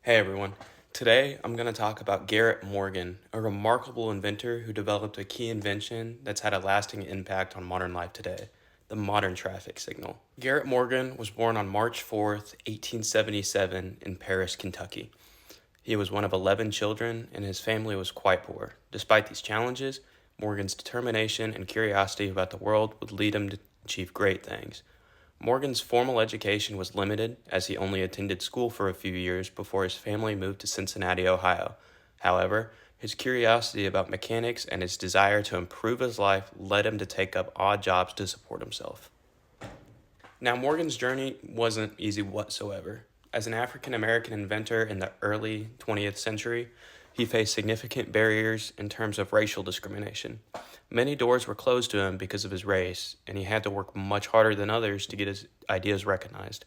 Hey everyone. Today I'm going to talk about Garrett Morgan, a remarkable inventor who developed a key invention that's had a lasting impact on modern life today, the modern traffic signal. Garrett Morgan was born on March 4th, 1877 in Paris, Kentucky. He was one of 11 children and his family was quite poor. Despite these challenges, Morgan's determination and curiosity about the world would lead him to achieve great things. Morgan's formal education was limited as he only attended school for a few years before his family moved to Cincinnati, Ohio. However, his curiosity about mechanics and his desire to improve his life led him to take up odd jobs to support himself. Now, Morgan's journey wasn't easy whatsoever. As an African American inventor in the early 20th century, he faced significant barriers in terms of racial discrimination. Many doors were closed to him because of his race, and he had to work much harder than others to get his ideas recognized.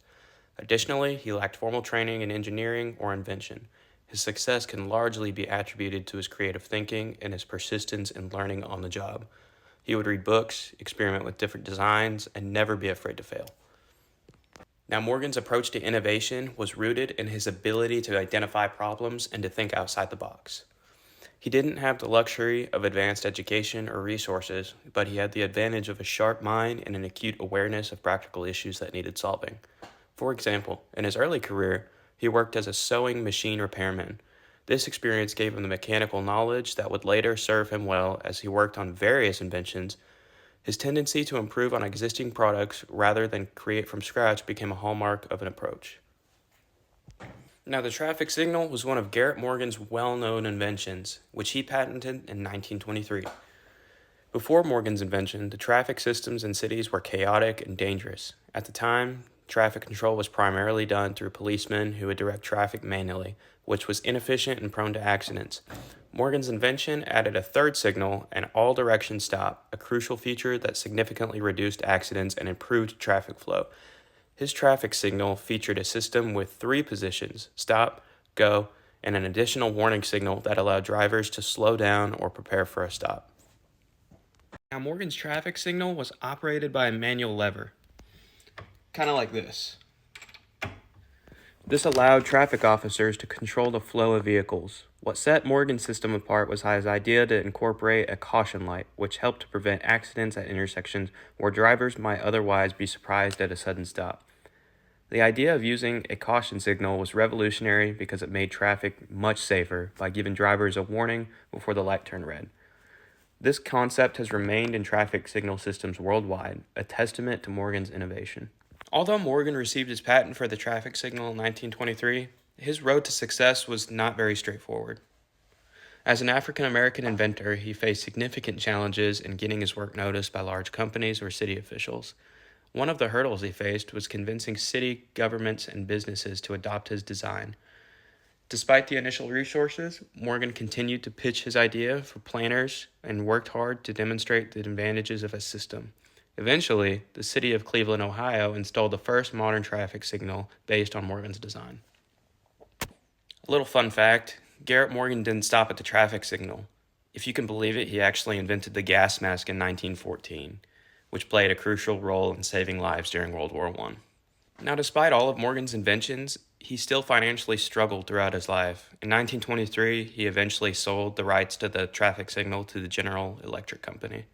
Additionally, he lacked formal training in engineering or invention. His success can largely be attributed to his creative thinking and his persistence in learning on the job. He would read books, experiment with different designs, and never be afraid to fail. Now, Morgan's approach to innovation was rooted in his ability to identify problems and to think outside the box. He didn't have the luxury of advanced education or resources, but he had the advantage of a sharp mind and an acute awareness of practical issues that needed solving. For example, in his early career, he worked as a sewing machine repairman. This experience gave him the mechanical knowledge that would later serve him well as he worked on various inventions. His tendency to improve on existing products rather than create from scratch became a hallmark of an approach. Now, the traffic signal was one of Garrett Morgan's well-known inventions, which he patented in 1923. Before Morgan's invention, the traffic systems in cities were chaotic and dangerous. At the time, traffic control was primarily done through policemen who would direct traffic manually, which was inefficient and prone to accidents. Morgan's invention added a third signal, an all-direction stop, a crucial feature that significantly reduced accidents and improved traffic flow. His traffic signal featured a system with three positions: stop, go, and an additional warning signal that allowed drivers to slow down or prepare for a stop. Now, Morgan's traffic signal was operated by a manual lever, kind of like this. This allowed traffic officers to control the flow of vehicles. What set Morgan's system apart was his idea to incorporate a caution light, which helped to prevent accidents at intersections where drivers might otherwise be surprised at a sudden stop. The idea of using a caution signal was revolutionary because it made traffic much safer by giving drivers a warning before the light turned red. This concept has remained in traffic signal systems worldwide, a testament to Morgan's innovation. Although Morgan received his patent for the traffic signal in 1923, his road to success was not very straightforward. As an African American inventor, he faced significant challenges in getting his work noticed by large companies or city officials. One of the hurdles he faced was convincing city governments and businesses to adopt his design. Despite the initial resources, Morgan continued to pitch his idea for planners and worked hard to demonstrate the advantages of his system. Eventually, the city of Cleveland, Ohio, installed the first modern traffic signal based on Morgan's design. A little fun fact, Garrett Morgan didn't stop at the traffic signal. If you can believe it, he actually invented the gas mask in 1914, which played a crucial role in saving lives during World War I. Now, despite all of Morgan's inventions, he still financially struggled throughout his life. In 1923, he eventually sold the rights to the traffic signal to the General Electric Company.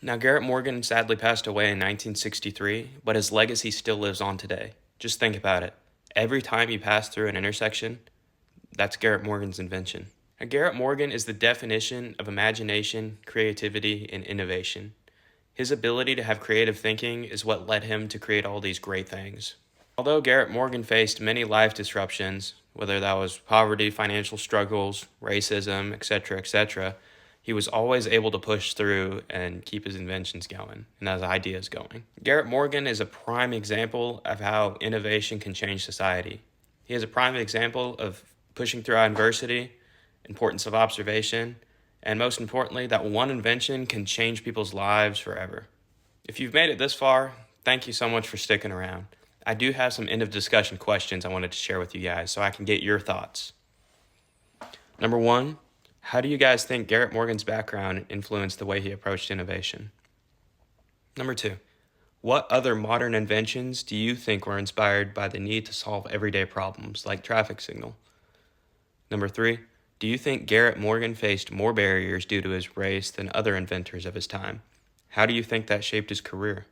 Now, Garrett Morgan sadly passed away in 1963, but his legacy still lives on today. Just think about it. Every time you pass through an intersection, that's Garrett Morgan's invention. Now, Garrett Morgan is the definition of imagination, creativity, and innovation. His ability to have creative thinking is what led him to create all these great things. Although Garrett Morgan faced many life disruptions, whether that was poverty, financial struggles, racism, etc., he was always able to push through and keep his inventions going and his ideas going. Garrett Morgan is a prime example of how innovation can change society. He is a prime example of pushing through adversity, importance of observation, and most importantly, that one invention can change people's lives forever. If you've made it this far, thank you so much for sticking around. I do have some end of discussion questions I wanted to share with you guys so I can get your thoughts. Number one, how do you guys think Garrett Morgan's background influenced the way he approached innovation? Number two, what other modern inventions do you think were inspired by the need to solve everyday problems like traffic signal? Number 3, do you think Garrett Morgan faced more barriers due to his race than other inventors of his time? How do you think that shaped his career?